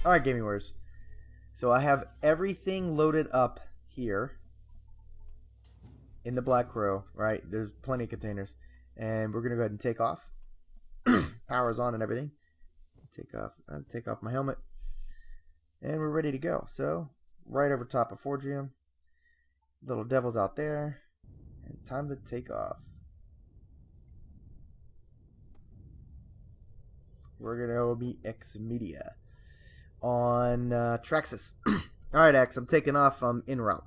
Alright, Gaming Warriors. So I have everything loaded up here in the Black Crow, right? There's plenty of containers. And we're going to go ahead and take off. Power's on and everything. Take off my helmet. And we're ready to go. So, right over top of Forgium. Little devil's out there. And time to take off. We're going to go meet Xmedia on Traxxas. Alright, X, I'm taking off. I'm en route.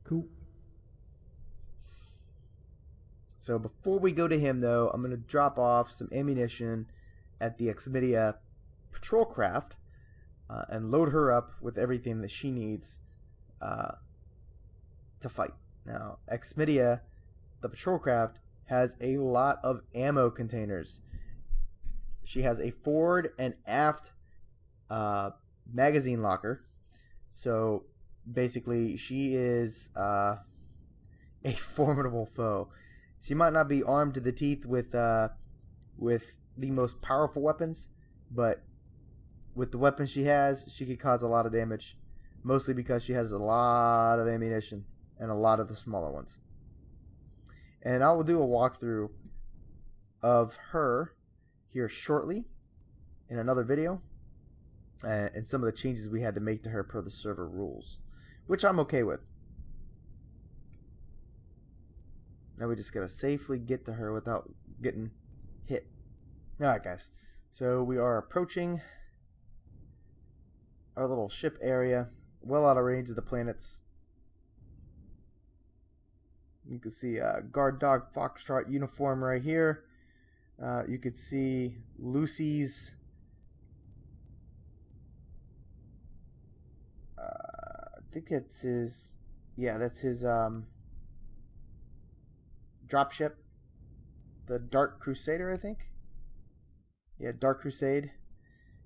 Cool. So before we go to him, though, I'm going to drop off some ammunition at the Xmedia patrol craft and load her up with everything that she needs to fight. Now, Xmedia, the patrol craft, has a lot of ammo containers. She has a forward and aft magazine locker. So basically, she is a formidable foe. She might not be armed to the teeth with the most powerful weapons, but with the weapons she has, she could cause a lot of damage. Mostly because she has a lot of ammunition and a lot of the smaller ones. And I will do a walkthrough of her here shortly in another video, and some of the changes we had to make to her per the server rules, which I'm okay with. Now we just gotta safely get to her without getting hit. Alright, guys, so we are approaching our little ship area, well out of range of the planets. You can see guard dog foxtrot uniform right here. You could see Lucy's I think that's his, yeah, that's his dropship, the Dark Crusader, I think. Yeah, Dark Crusade.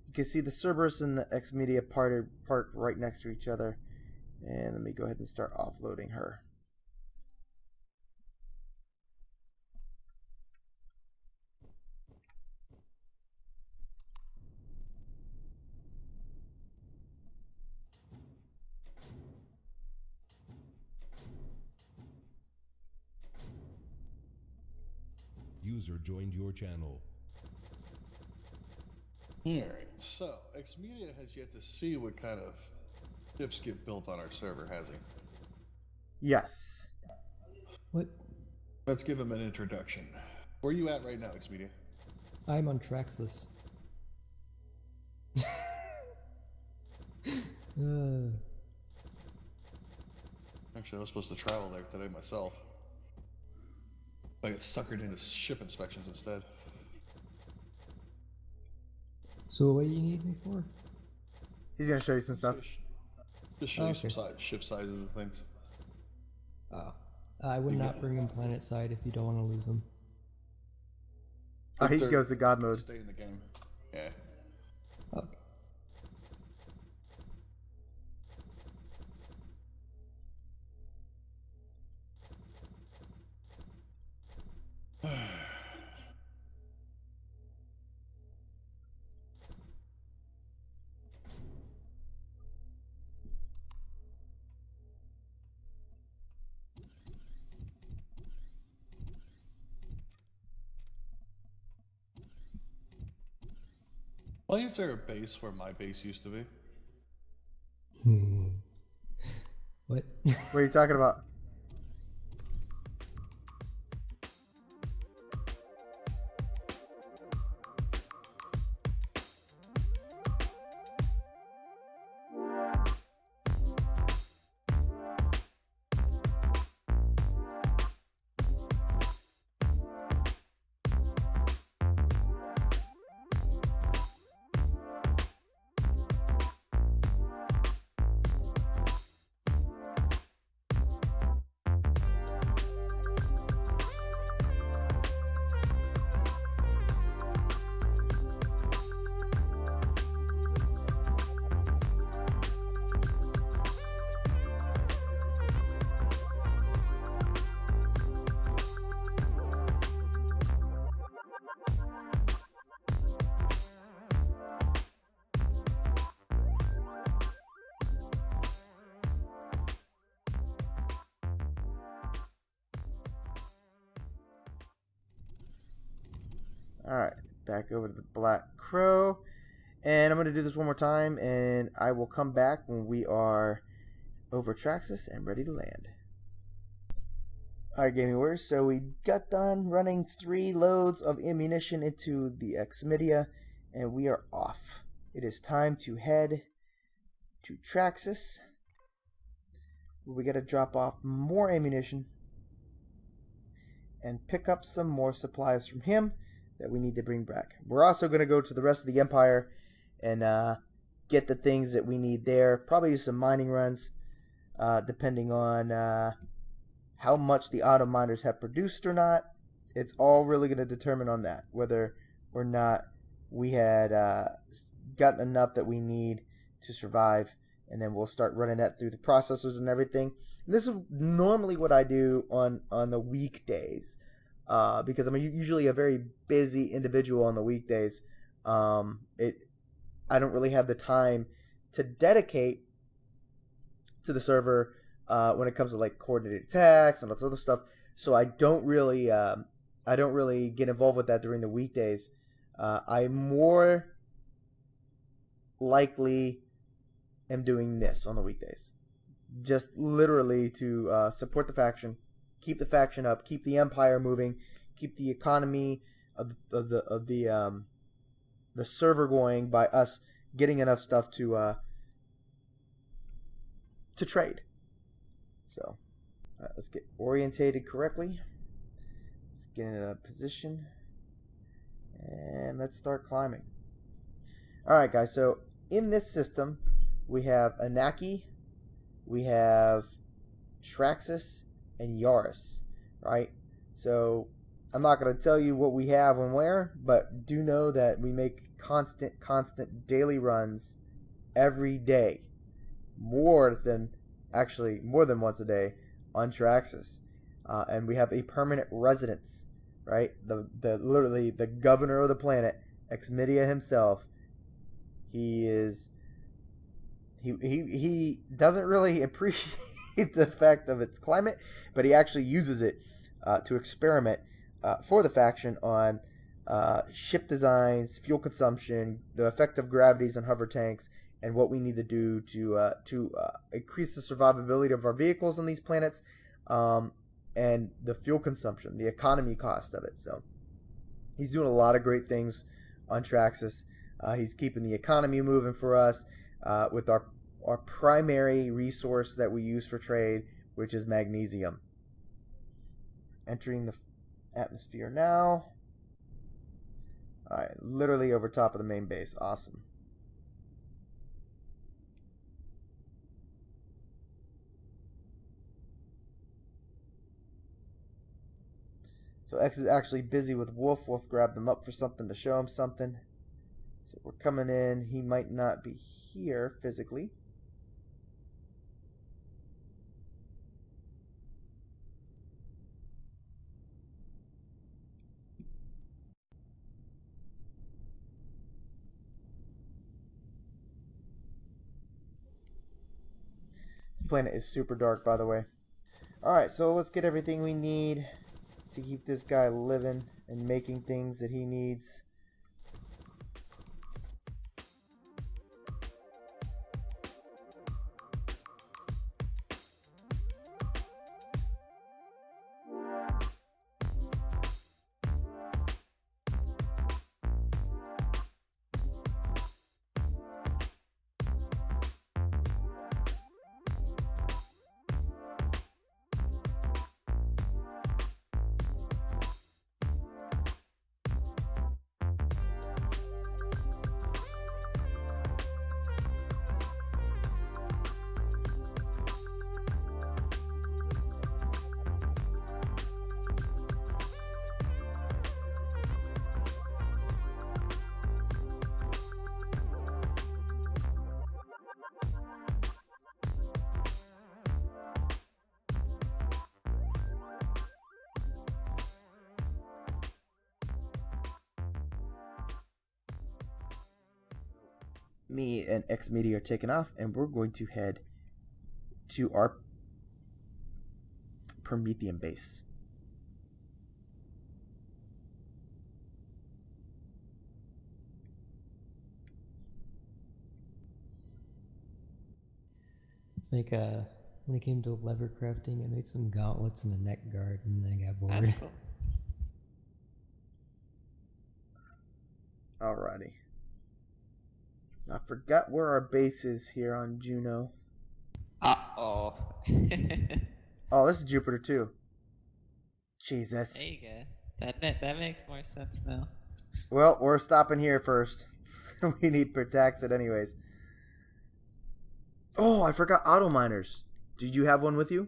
You can see the Cerberus and the Xmedia park right next to each other. And let me go ahead and start offloading her. User joined your channel. Alright, so Xmedia has yet to see what kind of ships get built on our server, has he? Yes. What? Let's give him an introduction. Where are you at right now, Xmedia? I'm on Traxxas. Actually, I was supposed to travel there today myself. I got suckered into ship inspections instead. So what do you need me for? He's going to show you some stuff. Just show you Okay. some ship sizes and things. Oh. I would not bring him planet side if you don't want to lose him. Oh, he goes to God mode. Stay in the game. Yeah. Okay. Why is there a base where my base used to be? What? What are you talking about? Alright, back over to the Black Crow. And I'm going to do this one more time, and I will come back when we are over Traxxas and ready to land. Alright, Gaming Warriors, so we got done running 3 loads of ammunition into the Xmidia, and we are off. It is time to head to Traxxas. We got to drop off more ammunition and pick up some more supplies from him that we need to bring back. We're also going to go to the rest of the Empire and get the things that we need there. Probably do some mining runs, depending on how much the auto miners have produced or not. It's all really going to determine on that, whether or not we had gotten enough that we need to survive, and then we'll start running that through the processors and everything. And this is normally what I do on the weekdays, because I'm usually a very busy individual on the weekdays. I don't really have the time to dedicate to the server when it comes to like coordinated attacks and all this other stuff. So I don't really get involved with that during the weekdays. I more likely am doing this on the weekdays, just literally to support the faction, keep the faction up, keep the empire moving, keep the economy of the server going by us getting enough stuff to trade. So let's get orientated correctly. Let's get in a position and let's start climbing. Alright guys, so in this system we have Anaki, we have Traxxas, and Yaris, right? So I'm not going to tell you what we have and where, but do know that we make constant daily runs every day, more than once a day on Traxxas, and we have a permanent residence, right? Literally the governor of the planet, Xmidia himself. He doesn't really appreciate the fact of its climate, but he actually uses it to experiment for the faction on ship designs, fuel consumption, the effect of gravities on hover tanks, and what we need to do to increase the survivability of our vehicles on these planets, and the fuel consumption, the economy cost of it. So he's doing a lot of great things on Traxxas. He's keeping the economy moving for us with our primary resource that we use for trade, which is magnesium. Entering the atmosphere now. Alright, literally over top of the main base. Awesome. So X is actually busy with Wolf. Wolf grabbed him up for something to show him something. So we're coming in. He might not be here physically. This planet is super dark, by the way. Alright, so let's get everything we need to keep this guy living and making things that he needs. Me and Xmedia are taking off, and we're going to head to our Promethean base. Like, when it came to lever crafting, I made some gauntlets and a neck guard, and then I got bored. That's cool. Alrighty. I forgot where our base is here on Juno. Uh-oh. Oh, this is Jupiter too. Jesus. There you go. That makes more sense now. Well, we're stopping here first. We need to tax it anyways. Oh, I forgot auto miners. Did you have one with you?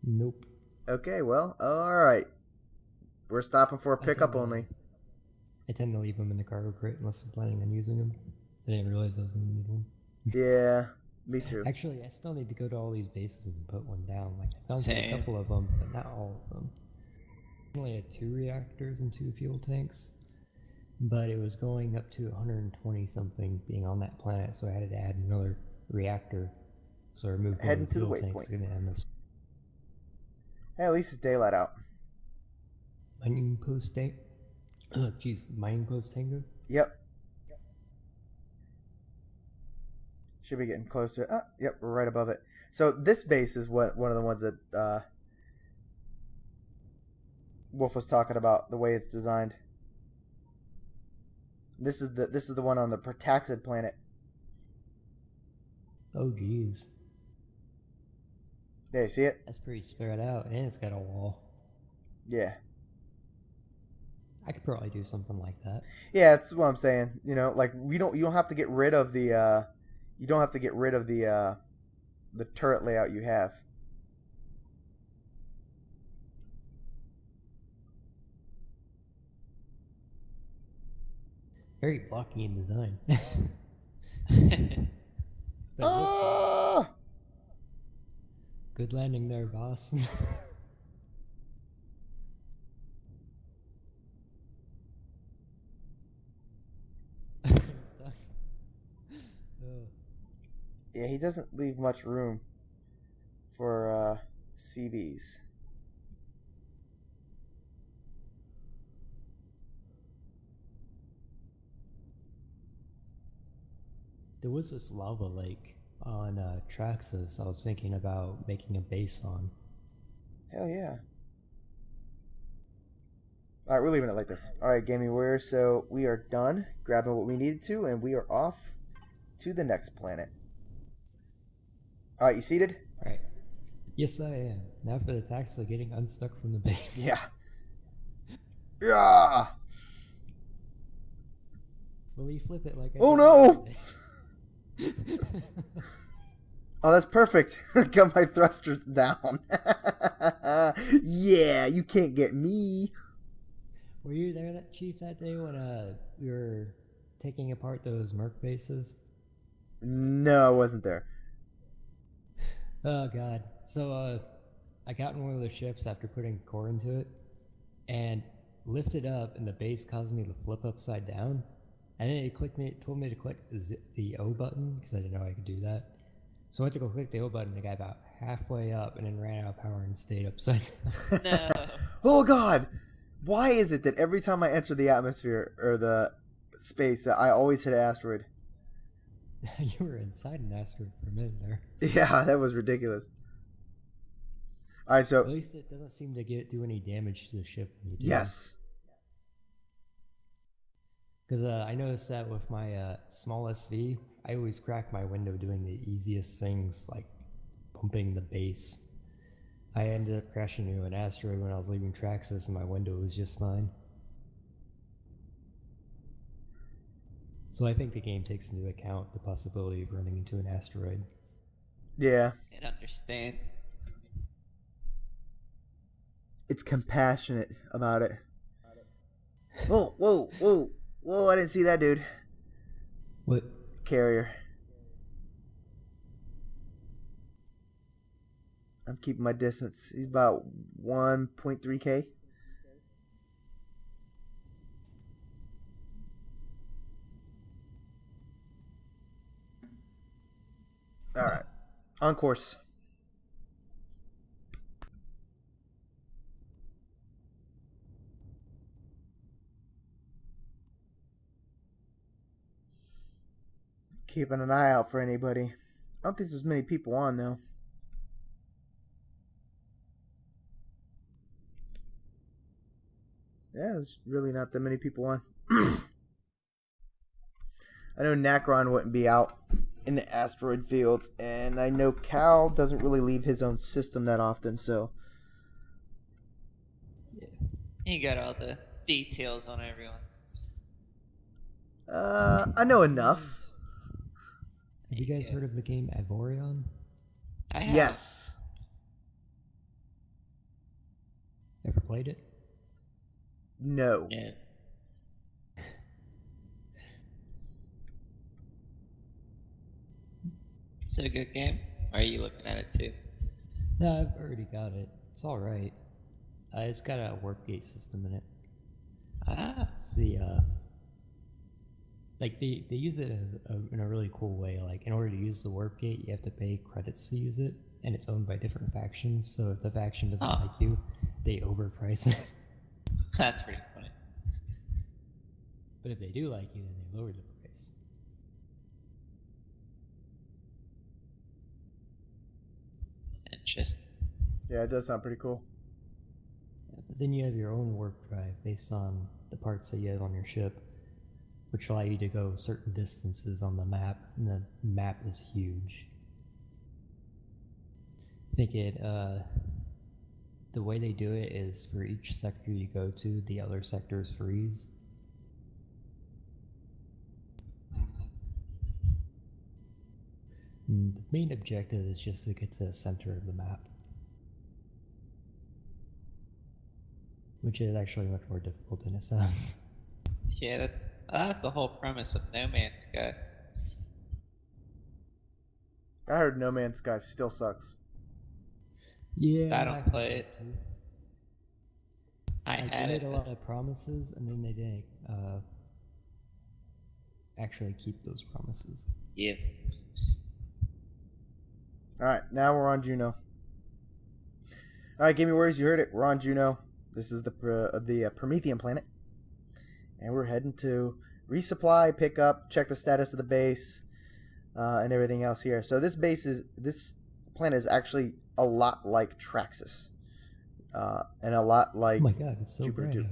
Nope. Okay, well, alright. We're stopping for a pickup only. I tend to leave them in the cargo crate unless I'm planning on using them. I didn't realize I was going to need one. Yeah, me too. Actually, I still need to go to all these bases and put one down. Like, I found Same. a couple of them, but not all of them. I only had 2 reactors and 2 fuel tanks, but it was going up to 120 something being on that planet, so I had to add another reactor. So I removed one Heading of the to the fuel tanks. waypoint. Hey, at least it's daylight out. Mining post tank. Oh, jeez, mining post tango. Yep. Should be getting closer. Ah, yep, we're right above it. So this base is one of the ones that Wolf was talking about, the way it's designed. This is the one on the Protected planet. Oh, jeez. Yeah, you see it? That's pretty spread out, and it's got a wall. Yeah. I could probably do something like that. Yeah, that's what I'm saying. You know, like you don't have to get rid of the the turret layout you have. Very blocky in design. But Ah! good landing there, boss. Stuck. Oh. Yeah, he doesn't leave much room for CVs. There was this lava lake on Traxxas I was thinking about making a base on. Hell yeah. Alright, we're leaving it like this. Alright, Gaming Warrior, so we are done grabbing what we needed to, and we are off to the next planet. Alright, you seated? Alright. Yes, I am. Now for the tax of getting unstuck from the base. Yeah. Yeah! Will you flip it like I Oh did no! yesterday? Oh, that's perfect. Got my thrusters down. Yeah, you can't get me. Were you there, Chief, that day when we were taking apart those merc bases? No, I wasn't there. Oh god. So I got in one of the ships after putting core into it and lifted up, and the base caused me to flip upside down. And then it told me to click the O button because I didn't know I could do that. So I went to go click the O button and I got about halfway up and then ran out of power and stayed upside down. No. Oh god! Why is it that every time I enter the atmosphere or the space, I always hit an asteroid? You were inside an asteroid for a minute there. Yeah, that was ridiculous. Alright, At so least it doesn't seem to do any damage to the ship. When you do. yes. Because I noticed that with my small SV, I always crack my window doing the easiest things like pumping the base. I ended up crashing into an asteroid when I was leaving Traxxas and my window was just fine. So I think the game takes into account the possibility of running into an asteroid. Yeah. It understands. It's compassionate about it. Whoa, whoa, whoa. Whoa, I didn't see that, dude. What? Carrier. I'm keeping my distance. He's about 1.3k. Alright. On course. Keeping an eye out for anybody. I don't think there's many people on though. Yeah, there's really not that many people on. I know Nacron wouldn't be out in the asteroid fields, and I know Cal doesn't really leave his own system that often, so... You got all the details on everyone. I know enough. Have you guys heard of the game Avorion? I have. Yes. Ever played it? No. Yeah. Is it a good game? Or are you looking at it too? No, I've already got it. It's alright. It's got a warp gate system in it. Ah. It's the, like, they use it in a really cool way. Like, in order to use the warp gate, you have to pay credits to use it, and it's owned by different factions, so if the faction doesn't like you, they overprice it. That's pretty funny. But if they do like you, then they lower the price. It's interesting. Yeah, it does sound pretty cool. Yeah, but then you have your own warp drive based on the parts that you have on your ship, which allow you to go certain distances on the map, and the map is huge. I think the way they do it is for each sector you go to, the other sectors freeze. And the main objective is just to get to the center of the map, which is actually much more difficult than it sounds. Yeah, that's the whole premise of No Man's Sky. I heard No Man's Sky still sucks. Yeah, I don't play it. too. I Like, had they it. made a lot of promises, and then they didn't actually keep those promises. Yeah. Alright, now we're on Juno. Alright, Gaming Warriors, you heard it. We're on Juno. This is the Promethean planet. And we're heading to resupply, pick up, check the status of the base, and everything else here. So this planet is actually a lot like Traxxas. And a lot like Oh my god, it's so Jupiter bright 2. out.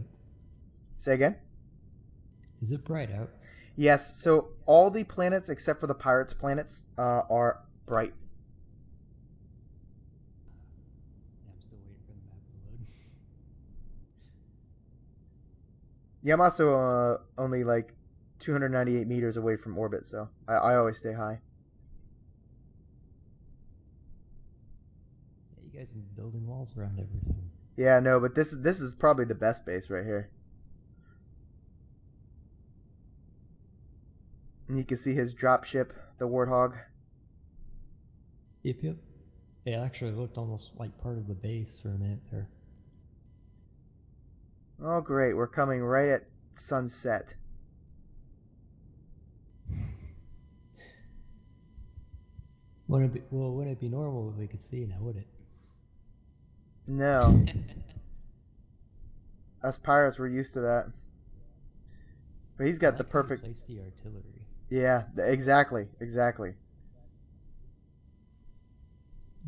Say again? Is it bright out? Yes, so all the planets except for the Pirates planets are bright. Yeah, I'm still waiting for the map to load. Yeah, I'm also only like 298 meters away from orbit, so I always stay high. Yeah, you guys have been building walls around everything. Yeah, no, but this is probably the best base right here. And you can see his dropship, the Warthog. Yep, yep. It actually looked almost like part of the base for a minute there. Oh, great. We're coming right at sunset. Wouldn't it be normal if we could see now, would it? No. Us pirates were used to that. But he's got the perfect... Place the artillery. Yeah, exactly.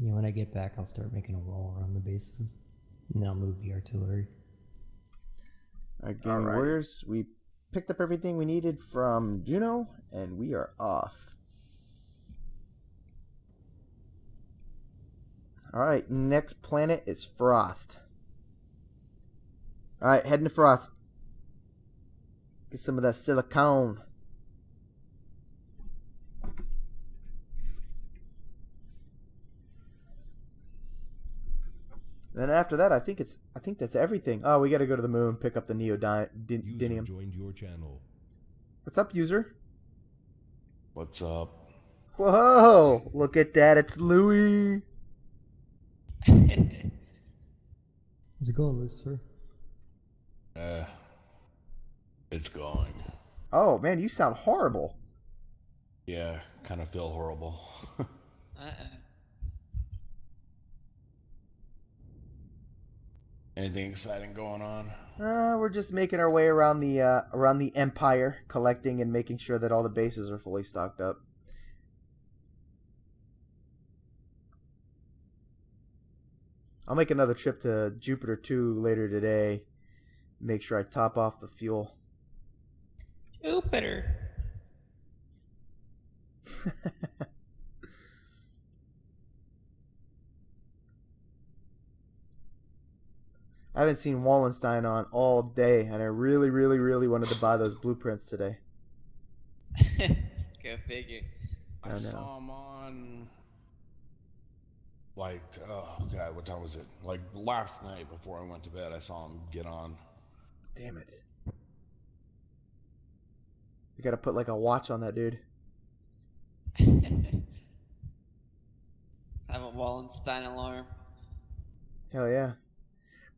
Yeah, when I get back, I'll start making a wall around the bases. And I'll move the artillery. Alright, Gaming Warriors, we picked up everything we needed from Juno, and we are off. Alright, next planet is Frost. Alright, heading to Frost. Get some of that silicone. Then after that, I think that's everything. Oh, we got to go to the moon, pick up the User neodymium. joined your channel. What's up, user? What's up? Whoa! Look at that, it's Louis. How's it going, Lucifer? It's going. Oh man, you sound horrible. Yeah, kind of feel horrible. Anything exciting going on? We're just making our way around the Empire, collecting and making sure that all the bases are fully stocked up. I'll make another trip to Jupiter 2 later today. Make sure I top off the fuel. Jupiter. I haven't seen Wallenstein on all day, and I really, really, really wanted to buy those blueprints today. Go figure. I I know. saw him on, like, oh god, what time was it? Like last night before I went to bed, I saw him get on. Damn it. You gotta put like a watch on that dude. Have a Wallenstein alarm. Hell yeah.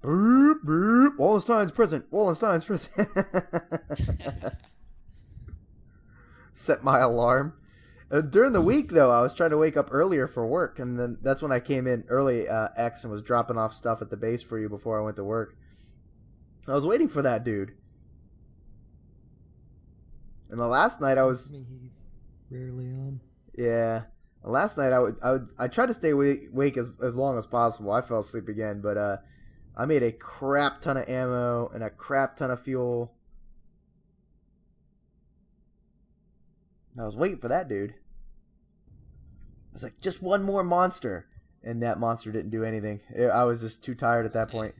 Boop, boop. Wallenstein's present. Wallenstein's present. Set my alarm. During the week, though, I was trying to wake up earlier for work, and then that's when I came in early, X, and was dropping off stuff at the base for you before I went to work. I was waiting for that dude. And the last night I was... I mean, he's rarely on. Yeah. Last night I tried to stay awake as long as possible. I fell asleep again, but I made a crap ton of ammo and a crap ton of fuel. I was waiting for that dude. I was like, just one more monster. And that monster didn't do anything. I was just too tired at that point.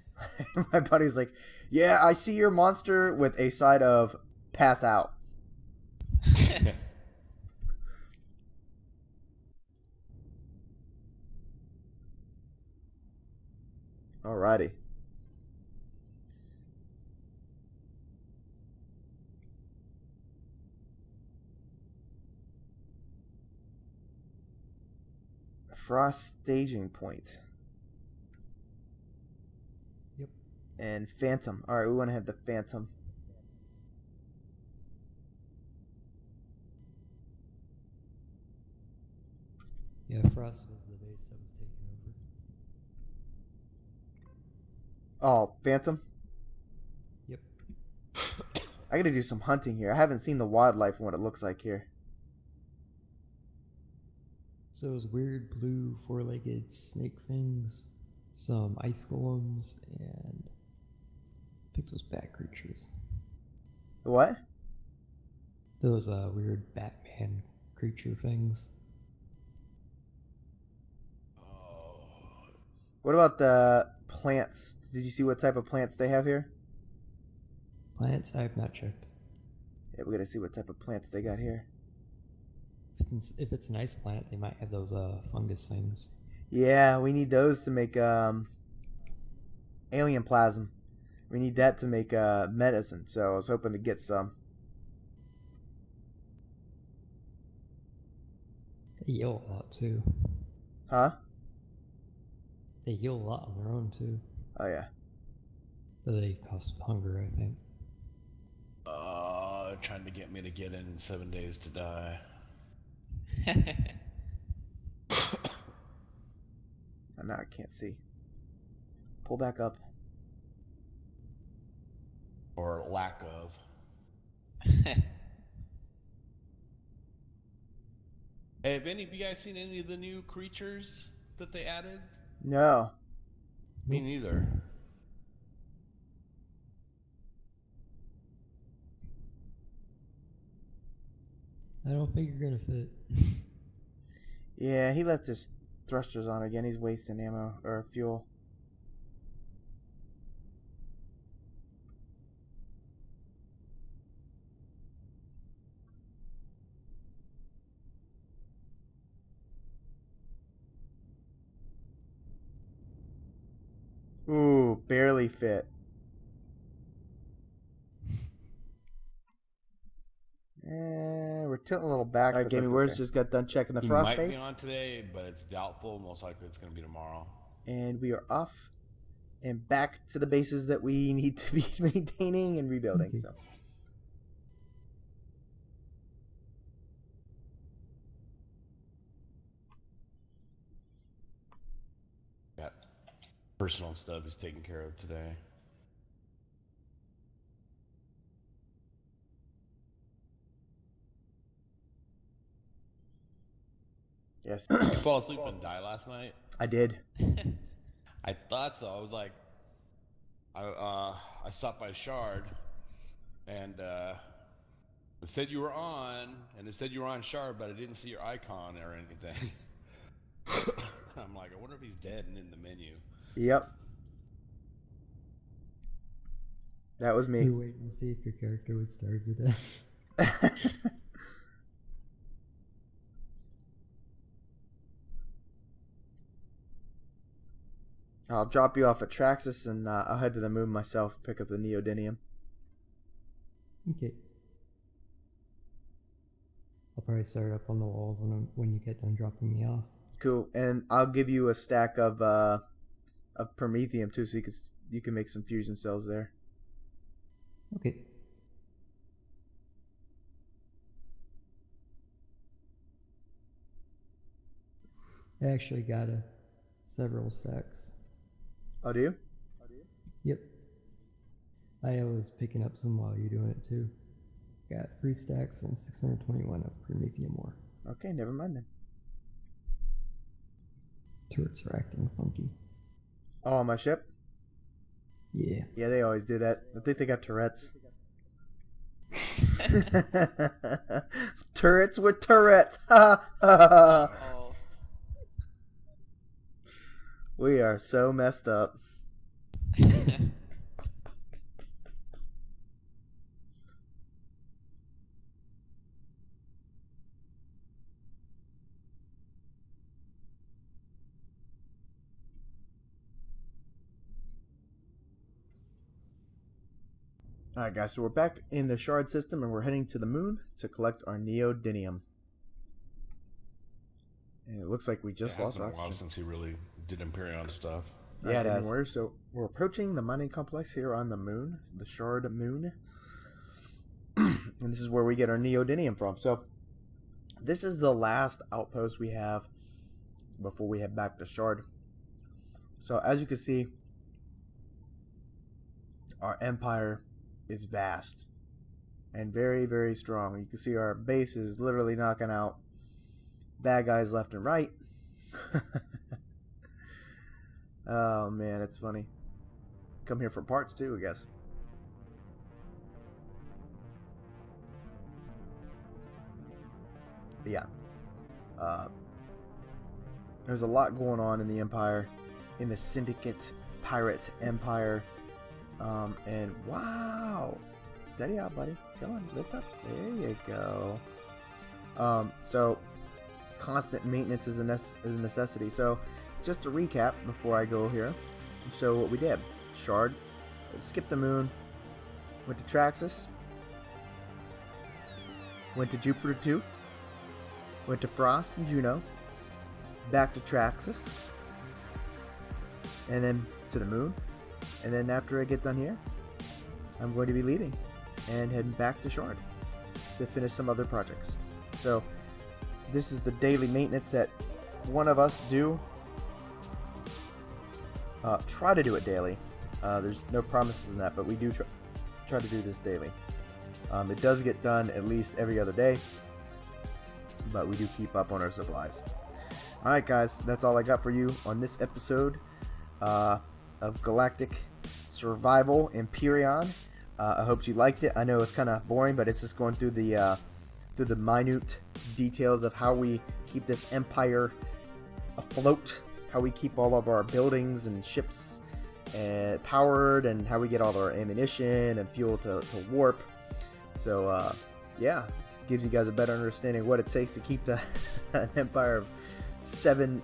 My buddy's like, yeah, I see your monster with a side of pass out. Alrighty. Frost staging point. Yep. And Phantom. Alright, we want to have the Phantom. Yeah, Frost was the base that was taken over. Oh, Phantom? Yep. I gotta do some hunting here. I haven't seen the wildlife and what it looks like here. So those weird blue four-legged snake things, some ice golems, and pick those bat creatures. What? Those weird Batman creature things. What about the plants? Did you see what type of plants they have here? Plants, I have not checked. Yeah, we gotta see what type of plants they got here. If it's an ice plant, they might have those fungus things. Yeah, we need those to make alien plasm. We need that to make medicine. So I was hoping to get some. They heal a lot too. Huh? They heal a lot on their own too. Oh yeah. But they cause hunger, I think. They're trying to get me to get in 7 days to die. Oh, now I can't see. Pull back up. Or lack of. Hey, have any of you guys seen any of the new creatures that they added? No. Me neither. I don't think you're gonna fit. Yeah, he left his thrusters on again. He's wasting ammo or fuel. Ooh, barely fit. We're tilting a little back. All right, Gaming Words just got done checking the He frost might base. be on today, but it's doubtful. Most likely it's going to be tomorrow. And we are off and back to the bases that we need to be maintaining and rebuilding. Okay. So. Got personal stuff he's taking care of today. Yes, Did you fall asleep and die last night? I did. I thought so. I was like, I stopped by Shard, and it said you were on, and it said you were on Shard, but I didn't see your icon or anything. I'm like, I wonder if he's dead and in the menu. Yep. That was me. You wait and see if your character would starve to death. I'll drop you off at Traxxas, and I'll head to the moon myself, pick up the neodymium. Okay. I'll probably start up on the walls when you get done dropping me off. Cool, and I'll give you a stack of promethium too, so you can make some fusion cells there. Okay. I actually got several stacks. Oh, do you? Yep. I was picking up some while you're doing it too. Got 3 stacks and 621 of promethium ore. Okay, never mind then. Turrets are acting funky. Oh, on my ship? Yeah. Yeah, they always do that. I think they got Tourette's. Turrets with Tourette's. Oh. We are so messed up. Alright guys, so we're back in the shard system and we're heading to the moon to collect our neodymium. And it looks like we just lost It's been a while oxygen. since he really did Empyrion stuff. Yeah, it has. So we're approaching the mining complex here on the moon, the shard moon. And this is where we get our neodymium from. So this is the last outpost we have before we head back to shard. So as you can see, our empire is vast and very, very strong. You can see our base is literally knocking out bad guys left and right. Oh man, it's funny. Come here for parts too, I guess. But yeah, there's a lot going on in the Empire, in the Syndicate Pirates Empire. And wow, steady out, buddy. Come on, lift up. There you go. So constant maintenance is a necessity. So just to recap before I go here, show what we did. Shard, skipped the moon, went to Traxxas, went to Jupiter 2, went to Frost and Juno, back to Traxxas, and then to the moon. And then after I get done here, I'm going to be leaving and heading back to Shard to finish some other projects. So this is the daily maintenance that one of us do. Try to do it daily. There's no promises in that, but we do try to do this daily. It does get done at least every other day, but we do keep up on our supplies. Alright guys, that's all I got for you on this episode of Galactic Survival Empyrion. I hope you liked it. I know it's kind of boring, but it's just going through the minute details of how we keep this empire afloat, how we keep all of our buildings and ships powered, and how we get all of our ammunition and fuel to warp. So yeah, gives you guys a better understanding of what it takes to keep an empire of 7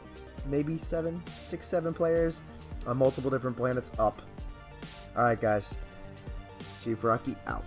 players on multiple different planets up. Alright guys, Chief Rocky out.